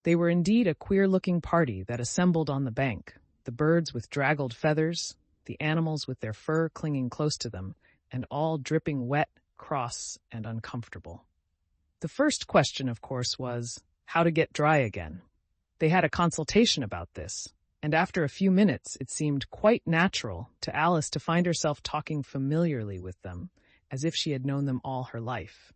They were indeed a queer-looking party that assembled on the bank, the birds with draggled feathers, the animals with their fur clinging close to them, and all dripping wet, cross, and uncomfortable. The first question, of course, was how to get dry again. They had a consultation about this, and after a few minutes it seemed quite natural to Alice to find herself talking familiarly with them, as if she had known them all her life.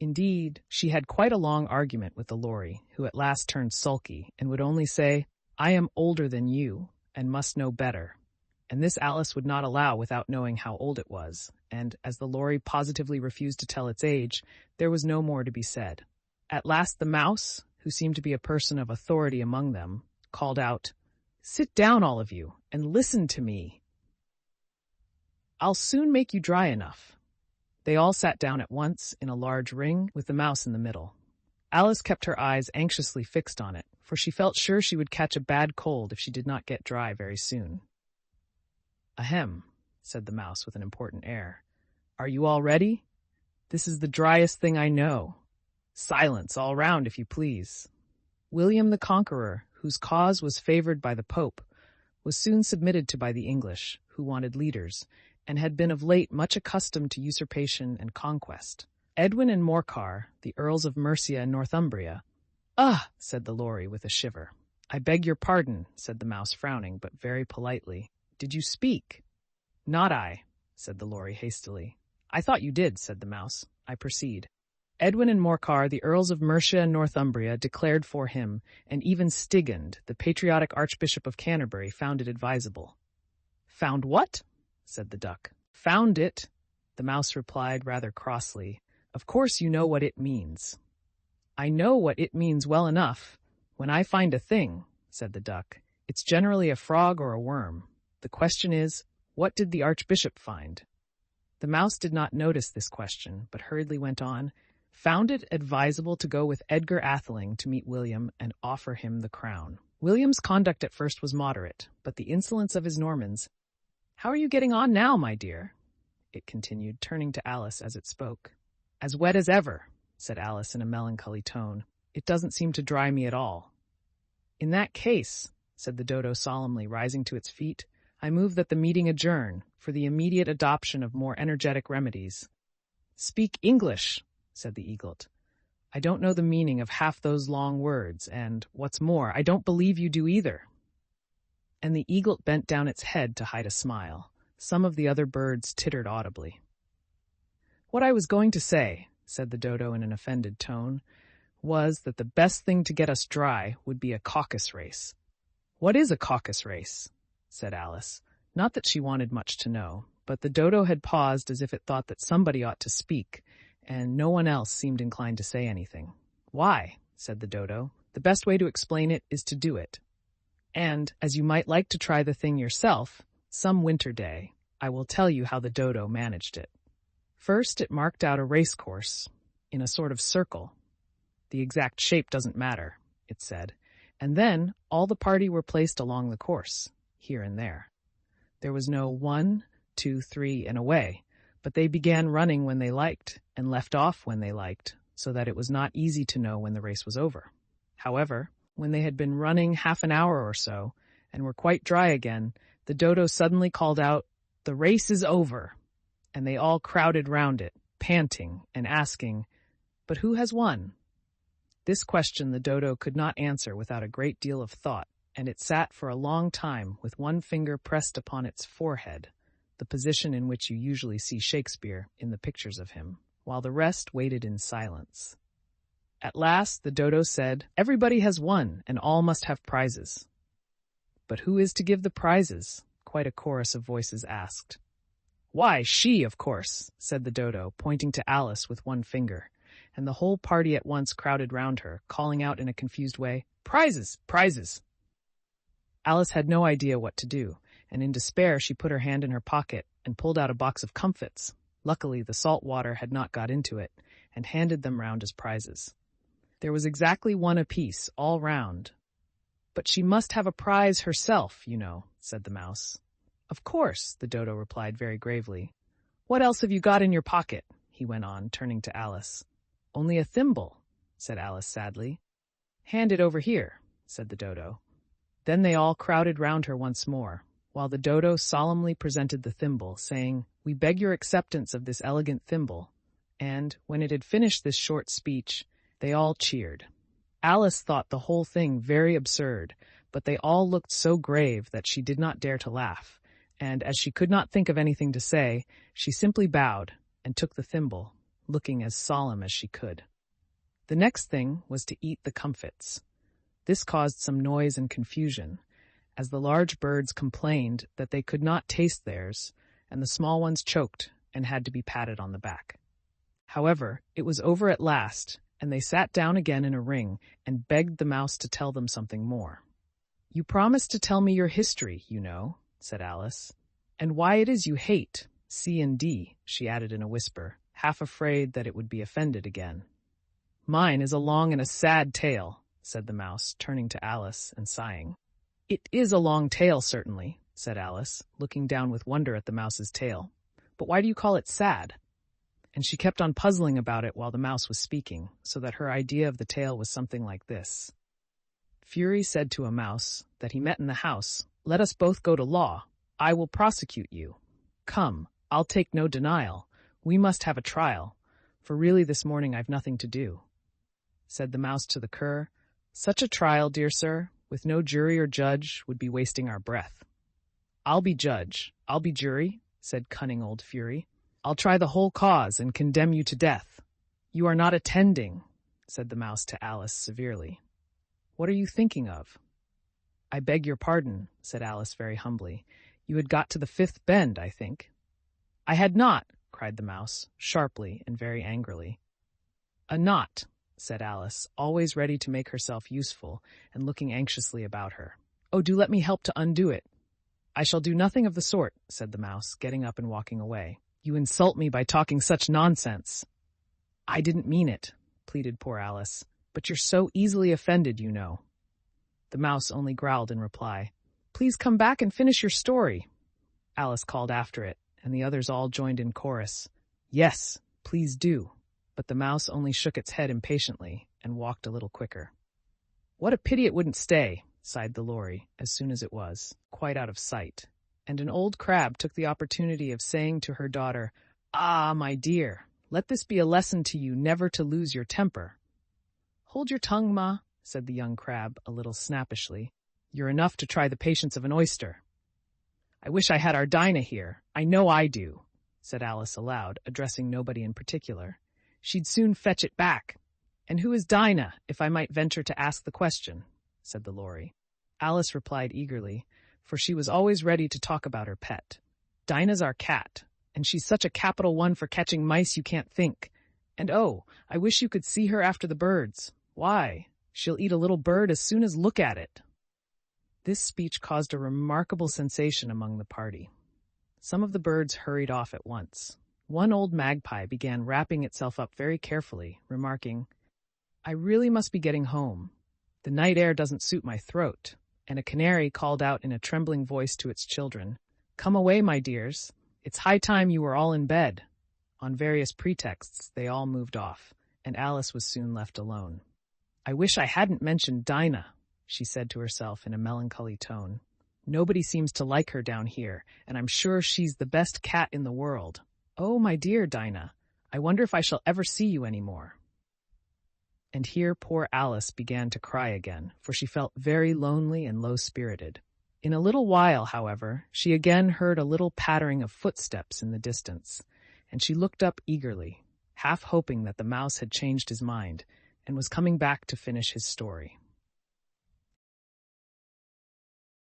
Indeed, she had quite a long argument with the Lory, who at last turned sulky and would only say, "I am older than you, and must know better." And this Alice would not allow without knowing how old it was, and as the Lory positively refused to tell its age, there was no more to be said. At last the mouse, who seemed to be a person of authority among them, called out, "Sit down, all of you, and listen to me. I'll soon make you dry enough." They all sat down at once in a large ring with the mouse in the middle. Alice kept her eyes anxiously fixed on it, for she felt sure she would catch a bad cold if she did not get dry very soon. "Ahem," said the mouse with an important air. "Are you all ready? This is the driest thing I know. Silence all round, if you please." William the Conqueror, whose cause was favored by the Pope, was soon submitted to by the English, who wanted leaders, and had been of late much accustomed to usurpation and conquest. Edwin and Morcar, the Earls of Mercia and Northumbria. "Ah!" said the Lory with a shiver. "I beg your pardon," said the mouse, frowning, but very politely. "Did you speak?" "Not I," said the Lory hastily. "I thought you did," said the mouse. "I proceed. Edwin and Morcar, the Earls of Mercia and Northumbria, declared for him, and even Stigand, the patriotic Archbishop of Canterbury, found it advisable." "Found what?" said the duck. "Found it," the mouse replied rather crossly. "Of course you know what it means." "I know what it means well enough. When I find a thing," said the duck, "it's generally a frog or a worm. The question is, what did the Archbishop find?" The mouse did not notice this question, but hurriedly went on, "Found it advisable to go with Edgar Atheling to meet William and offer him the crown. William's conduct at first was moderate, but the insolence of his Normans— How are you getting on now, my dear?" it continued, turning to Alice as it spoke. "As wet as ever," said Alice in a melancholy tone. "It doesn't seem to dry me at all." "In that case," said the dodo solemnly, rising to its feet, "I move that the meeting adjourn, for the immediate adoption of more energetic remedies." "Speak English," said the eaglet. "I don't know the meaning of half those long words, and, what's more, I don't believe you do either." And the eaglet bent down its head to hide a smile. Some of the other birds tittered audibly. "What I was going to say," said the dodo in an offended tone, "was that the best thing to get us dry would be a caucus race." "What is a caucus race?" said Alice. Not that she wanted much to know, but the dodo had paused as if it thought that somebody ought to speak, and no one else seemed inclined to say anything. "Why," said the dodo, "the best way to explain it is to do it. And, as you might like to try the thing yourself, some winter day, I will tell you how the dodo managed it. First, it marked out a race course, in a sort of circle. The exact shape doesn't matter, it said, and then all the party were placed along the course, here and there. There was no 1, 2, 3, and away, but they began running when they liked, and left off when they liked, so that it was not easy to know when the race was over. However, when they had been running half an hour or so, and were quite dry again, the dodo suddenly called out, 'The race is over!' And they all crowded round it, panting and asking, 'But who has won?' This question the dodo could not answer without a great deal of thought, and it sat for a long time with one finger pressed upon its forehead, the position in which you usually see Shakespeare in the pictures of him, while the rest waited in silence. At last the dodo said, 'Everybody has won, and all must have prizes.' 'But who is to give the prizes?' quite a chorus of voices asked. 'Why, she, of course,' said the dodo, pointing to Alice with one finger, and the whole party at once crowded round her, calling out in a confused way, 'Prizes! Prizes!' Alice had no idea what to do, and in despair she put her hand in her pocket and pulled out a box of comfits. Luckily, the salt water had not got into it, and handed them round as prizes. There was exactly one apiece, all round. 'But she must have a prize herself, you know,' said the mouse. 'Of course,' the dodo replied very gravely. 'What else have you got in your pocket?' he went on, turning to Alice. 'Only a thimble,' said Alice sadly. "Hand it over here," said the dodo. Then they all crowded round her once more, while the dodo solemnly presented the thimble, saying, "We beg your acceptance of this elegant thimble." And, when it had finished this short speech, they all cheered. Alice thought the whole thing very absurd, but they all looked so grave that she did not dare to laugh, and as she could not think of anything to say, she simply bowed and took the thimble, looking as solemn as she could. The next thing was to eat the comfits. This caused some noise and confusion, as the large birds complained that they could not taste theirs, and the small ones choked and had to be patted on the back. However, it was over at last, and they sat down again in a ring and begged the mouse to tell them something more. "You promised to tell me your history, you know," said Alice, "and why it is you hate C and D," she added in a whisper, half afraid that it would be offended again. "Mine is a long and a sad tale," said the mouse, turning to Alice and sighing. "It is a long tale, certainly," said Alice, looking down with wonder at the mouse's tail. "But why do you call it sad?" And she kept on puzzling about it while the mouse was speaking, so that her idea of the tale was something like this. Fury said to a mouse that he met in the house, "Let us both go to law. I will prosecute you. Come, I'll take no denial. We must have a trial, for really this morning I've nothing to do." Said the mouse to the cur, "Such a trial, dear sir, with no jury or judge, would be wasting our breath." "I'll be judge, I'll be jury," said cunning old Fury. "I'll try the whole cause and condemn you to death." "You are not attending," said the mouse to Alice severely. "What are you thinking of?" "I beg your pardon," said Alice very humbly. "You had got to the fifth bend, I think." "I had not," cried the mouse, sharply and very angrily. "A knot," said Alice, always ready to make herself useful and looking anxiously about her. "Oh, do let me help to undo it." "I shall do nothing of the sort," said the mouse, getting up and walking away. "You insult me by talking such nonsense." "I didn't mean it," pleaded poor Alice, "but you're so easily offended, you know." The mouse only growled in reply, "Please come back and finish your story." Alice called after it, and the others all joined in chorus, "Yes, please do." But the mouse only shook its head impatiently and walked a little quicker. "What a pity it wouldn't stay," sighed the Lory, as soon as it was quite out of sight. And an old crab took the opportunity of saying to her daughter, "Ah, my dear, let this be a lesson to you never to lose your temper." "Hold your tongue, ma," said the young crab a little snappishly. "You're enough to try the patience of an oyster." "I wish I had our Dinah here. I know I do," said Alice aloud, addressing nobody in particular. "She'd soon fetch it back." "And who is Dinah, if I might venture to ask the question?" said the Lory. Alice replied eagerly, for she was always ready to talk about her pet. "Dinah's our cat, and she's such a capital one for catching mice you can't think. And oh, I wish you could see her after the birds. Why, she'll eat a little bird as soon as look at it." This speech caused a remarkable sensation among the party. Some of the birds hurried off at once. One old magpie began wrapping itself up very carefully, remarking, "I really must be getting home. The night air doesn't suit my throat." And a canary called out in a trembling voice to its children, "Come away, my dears. It's high time you were all in bed." On various pretexts, they all moved off, and Alice was soon left alone. "I wish I hadn't mentioned Dinah," she said to herself in a melancholy tone. "Nobody seems to like her down here, and I'm sure she's the best cat in the world. Oh, my dear Dinah, I wonder if I shall ever see you any more." And here poor Alice began to cry again, for she felt very lonely and low-spirited. In a little while, however, she again heard a little pattering of footsteps in the distance, and she looked up eagerly, half hoping that the mouse had changed his mind and was coming back to finish his story.